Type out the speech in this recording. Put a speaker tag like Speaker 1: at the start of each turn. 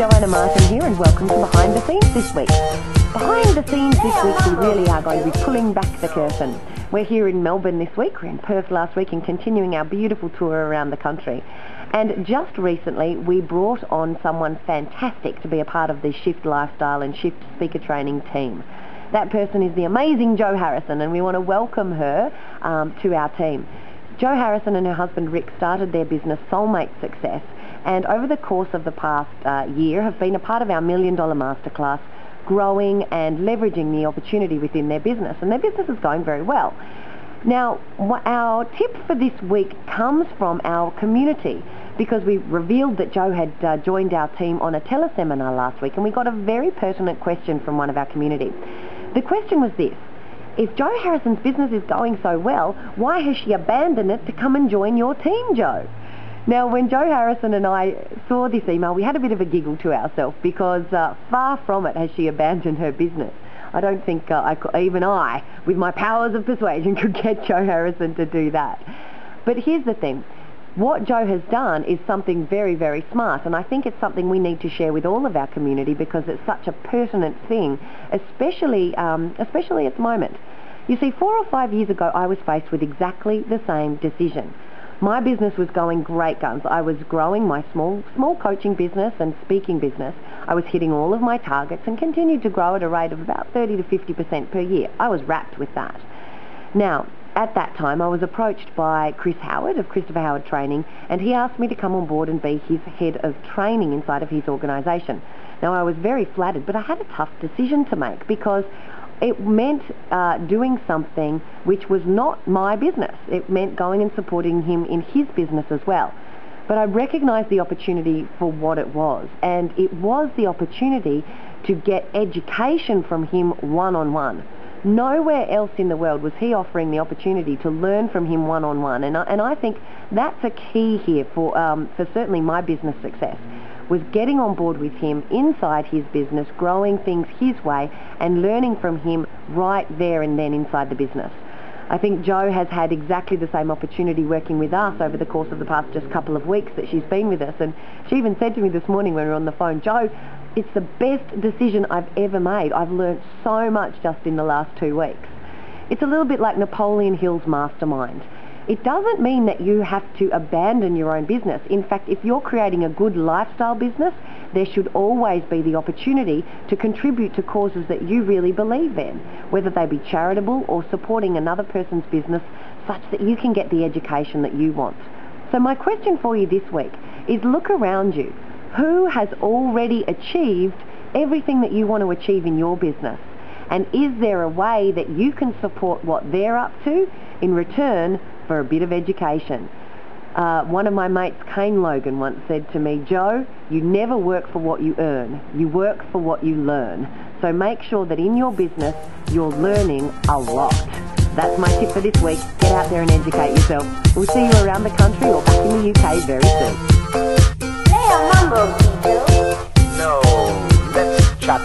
Speaker 1: Joanna here and welcome to Behind the Scenes this week. Behind the scenes this week we really are going to be pulling back the curtain. We're here in Melbourne this week, we're in Perth last week and continuing our beautiful tour around the country. And just recently we brought on someone fantastic to be a part of the Shift Lifestyle and Shift Speaker Training team. That person is the amazing Jo Harrison, and we want to welcome her to our team. Jo Harrison and her husband Rick started their business Soulmate Success, and over the course of the past year have been a part of our $1 Million Masterclass, growing and leveraging the opportunity within their business, and their business is going very well. Now, our tip for this week comes from our community, because we revealed that Jo had joined our team on a teleseminar last week, and we got a very pertinent question from one of our community. The question was this: if Jo Harrison's business is going so well, why has she abandoned it to come and join your team, Jo? Now, when Jo Harrison and I saw this email, we had a bit of a giggle to ourselves, because far from it has she abandoned her business. I don't think even I, with my powers of persuasion, could get Jo Harrison to do that. But here's the thing. What Jo has done is something very, very smart, and I think it's something we need to share with all of our community, because it's such a pertinent thing, especially at the moment. You see, 4 or 5 years ago, I was faced with exactly the same decision. My business was going great guns. I was growing my small coaching business and speaking business. I was hitting all of my targets and continued to grow at a rate of about 30 to 50% per year. I was wrapped with that. Now, at that time, I was approached by Chris Howard of Christopher Howard Training, and he asked me to come on board and be his head of training inside of his organisation. Now, I was very flattered, but I had a tough decision to make, because it meant doing something which was not my business. It meant going and supporting him in his business as well. But I recognised the opportunity for what it was, and it was the opportunity to get education from him one-on-one. Nowhere else in the world was he offering the opportunity to learn from him one-on-one, and I think that's a key here for certainly my business success, was getting on board with him inside his business, growing things his way and learning from him right there and then inside the business. I think Jo has had exactly the same opportunity working with us over the course of the past just couple of weeks that she's been with us, and she even said to me this morning when we were on the phone, Jo, it's the best decision I've ever made. I've learnt so much just in the last 2 weeks. It's a little bit like Napoleon Hill's mastermind. It doesn't mean that you have to abandon your own business. In fact, if you're creating a good lifestyle business, there should always be the opportunity to contribute to causes that you really believe in, whether they be charitable or supporting another person's business, such that you can get the education that you want. So my question for you this week is, look around you. Who has already achieved everything that you want to achieve in your business? And is there a way that you can support what they're up to in return for a bit of education? One of my mates, Kane Logan, once said to me, Jo, you never work for what you earn, you work for what you learn. So make sure that in your business you're learning a lot. That's my tip for this week. Get out there and educate yourself. We'll see you around the country or back in the UK very soon.
Speaker 2: No, let's chat.